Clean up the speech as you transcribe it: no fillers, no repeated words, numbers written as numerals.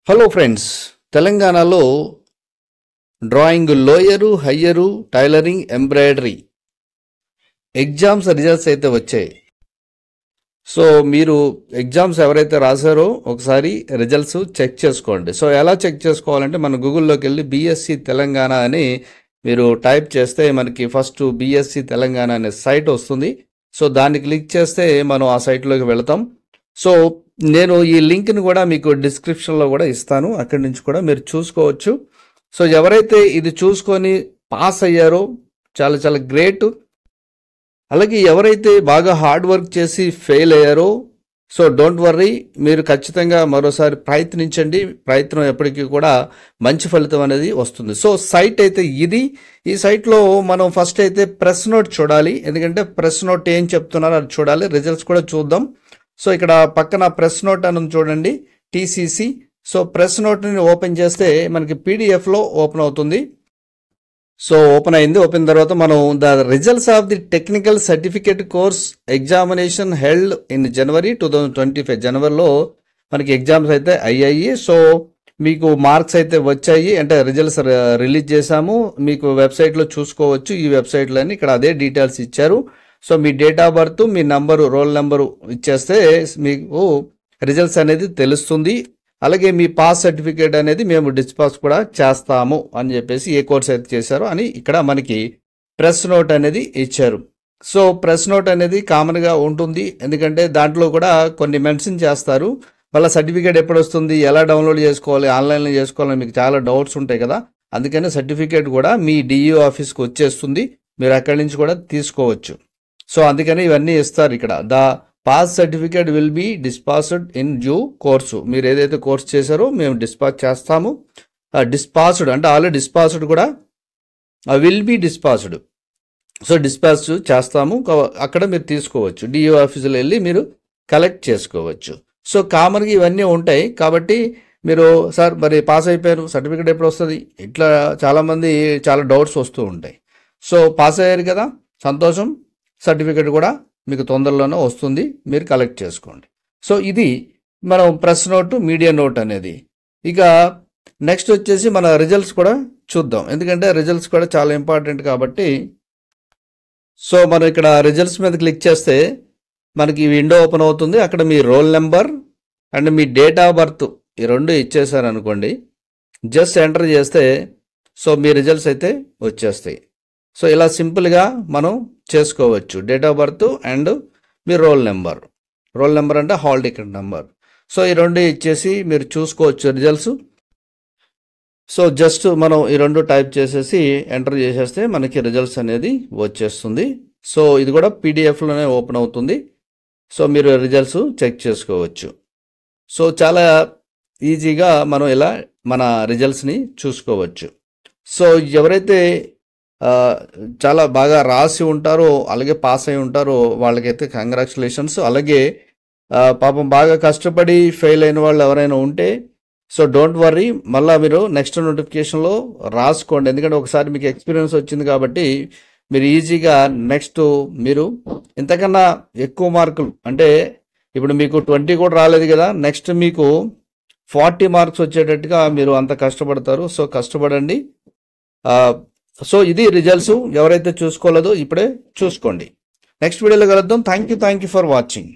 Hello friends, తెలంగాణలో drawing lower, హయ్యరు, tailoring, embroidery exams results అయితే వచ్చాయి. సో మీరు ఎగ్జామ్స్ ఎవరైతే రాశారో ఒకసారి రిజల్ట్స్ చెక్ చేసుకోండి. సో ఎలా చెక్ చేసుకోవాలంటే మన గూగుల్లోకి వెళ్ళి బీఎస్సీ తెలంగాణ అని మీరు టైప్ చేస్తే మనకి ఫస్ట్ బీఎస్సీ తెలంగాణ అనే సైట్ వస్తుంది. సో దాన్ని క్లిక్ చేస్తే మనం ఆ సైట్లోకి వెళతాం. సో నేను ఈ లింక్ని కూడా మీకు డిస్క్రిప్షన్లో కూడా ఇస్తాను, అక్కడి నుంచి కూడా మీరు చూసుకోవచ్చు. సో ఎవరైతే ఇది చూసుకొని పాస్ అయ్యారో చాలా చాలా గ్రేట్. అలాగే ఎవరైతే బాగా హార్డ్ వర్క్ చేసి ఫెయిల్ అయ్యారో సో డోంట్ వర్రీ, మీరు ఖచ్చితంగా మరోసారి ప్రయత్నించండి. ప్రయత్నం ఎప్పటికీ కూడా మంచి ఫలితం అనేది వస్తుంది. సో సైట్ అయితే ఇది. ఈ సైట్లో మనం ఫస్ట్ అయితే ప్రెస్ నోట్ చూడాలి, ఎందుకంటే ప్రెస్ నోట్ ఏం చెప్తున్నారో అది చూడాలి. రిజల్ట్స్ కూడా చూద్దాం. సో ఇక్కడ పక్కన ప్రెస్ నోట్ అని చూడండి, టీసీసీ. సో ప్రెస్ నోట్ని ఓపెన్ చేస్తే మనకి పీడిఎఫ్లో ఓపెన్ అవుతుంది. సో ఓపెన్ అయింది. ఓపెన్ తర్వాత మనం the results of the technical certificate course examination held in January 2025. జనవరిలో మనకి ఎగ్జామ్స్ అయితే అయ్యాయి. సో మీకు మార్క్స్ అయితే వచ్చాయి, అంటే రిజల్ట్స్ రిలీజ్ చేశాము. మీకు వెబ్సైట్లో చూసుకోవచ్చు. ఈ వెబ్సైట్లోని ఇక్కడ అదే డీటెయిల్స్ ఇచ్చారు. So me date of birth, me number, roll number ఇచ్చేస్తే మీకు రిజల్ట్స్ అనేది తెలుస్తుంది. అలాగే మీ పాస్ సర్టిఫికేట్ అనేది మేము డిస్పాస్ కూడా చేస్తాము అని చెప్పేసి ఏ కోర్స్ అయితే చేశారో అని ఇక్కడ మనకి ప్రెస్ నోట్ అనేది ఇచ్చారు. సో ప్రెస్ నోట్ అనేది కామన్గా ఉంటుంది, ఎందుకంటే దాంట్లో కూడా కొన్ని మెన్షన్ చేస్తారు. మళ్ళీ సర్టిఫికేట్ ఎప్పుడు వస్తుంది, ఎలా డౌన్లోడ్ చేసుకోవాలి, ఆన్లైన్లో చేసుకోవాలని మీకు చాలా డౌట్స్ ఉంటాయి కదా. అందుకని సర్టిఫికేట్ కూడా మీ డిఈఓ ఆఫీస్కి వచ్చేస్తుంది, మీరు అక్కడి నుంచి కూడా తీసుకోవచ్చు. సో అందుకని ఇవన్నీ ఇస్తారు ఇక్కడ. The pass certificate will be dispatched in due course. మీరు ఏదైతే కోర్స్ చేశారో మేము డిస్పాస్ చేస్తాము. డిస్పాస్డ్ అంటే ఆల్రెడీ డిస్పాస్డ్ కూడా విల్ బీ డిస్పాస్డ్. సో డిస్పాస్ చేస్తాము, అక్కడ మీరు తీసుకోవచ్చు. డిఓ ఆఫీసులో వెళ్ళి మీరు కలెక్ట్ చేసుకోవచ్చు. సో కామన్గా ఇవన్నీ ఉంటాయి. కాబట్టి మీరు సార్ మరి పాస్ అయిపోయారు, సర్టిఫికేట్ ఎప్పుడు వస్తుంది, ఇట్లా చాలామంది చాలా డౌట్స్ వస్తూ ఉంటాయి. సో పాస్ అయ్యారు కదా, సంతోషం. సర్టిఫికేట్ కూడా మీకు తొందరలోనే వస్తుంది, మీరు కలెక్ట్ చేసుకోండి. సో ఇది మనం ప్రెస్ నోటు, మీడియా నోట్ అనేది. ఇక నెక్స్ట్ వచ్చేసి మన రిజల్ట్స్ కూడా చూద్దాం, ఎందుకంటే రిజల్ట్స్ కూడా చాలా ఇంపార్టెంట్ కాబట్టి. సో మనం ఇక్కడ రిజల్ట్స్ మీద క్లిక్ చేస్తే మనకి విండో ఓపెన్ అవుతుంది. అక్కడ మీ రోల్ నెంబర్ అండ్ మీ డేట్ ఆఫ్ బర్త్ ఈ రెండు ఇచ్చేసారనుకోండి, జస్ట్ ఎంటర్ చేస్తే సో మీ రిజల్ట్స్ అయితే వచ్చేస్తాయి. సో ఇలా సింపుల్గా మనం చేసుకోవచ్చు. డేట్ ఆఫ్ బర్త్ అండ్ మీ రోల్ నెంబర్. రోల్ నెంబర్ అంటే హాల్ టికెట్ నెంబర్. సో ఈ రెండు ఇచ్చేసి మీరు చూసుకోవచ్చు రిజల్ట్స్. సో జస్ట్ మనం ఈ రెండు టైప్ చేసేసి ఎంటర్ చేసేస్తే మనకి రిజల్ట్స్ అనేది వచ్చేస్తుంది. సో ఇది కూడా పీడిఎఫ్లోనే ఓపెన్ అవుతుంది. సో మీరు రిజల్ట్స్ చెక్ చేసుకోవచ్చు. సో చాలా ఈజీగా మనం ఇలా మన రిజల్ట్స్ని చూసుకోవచ్చు. సో ఎవరైతే చాలా బాగా రాసి ఉంటారో, అలాగే పాస్ అయి ఉంటారో వాళ్ళకైతే కంగ్రాచులేషన్స్. అలాగే పాపం బాగా కష్టపడి ఫెయిల్ అయిన వాళ్ళు ఎవరైనా ఉంటే సో డోంట్ వర్రీ, మళ్ళీ మీరు నెక్స్ట్ నోటిఫికేషన్లో రాసుకోండి. ఎందుకంటే ఒకసారి మీకు ఎక్స్పీరియన్స్ వచ్చింది కాబట్టి మీరు ఈజీగా నెక్స్ట్ మీరు ఇంతకన్నా ఎక్కువ మార్కులు, అంటే ఇప్పుడు మీకు 20 కూడా రాలేదు కదా, నెక్స్ట్ మీకు 40 మార్క్స్ వచ్చేటట్టుగా మీరు అంత కష్టపడతారు. సో కష్టపడండి. సో ఇది రిజల్ట్స్. ఎవరైతే చూసుకోలేదో ఇప్పుడే చూసుకోండి. నెక్స్ట్ వీడియోలో కలుద్దాం. Thank you for watching.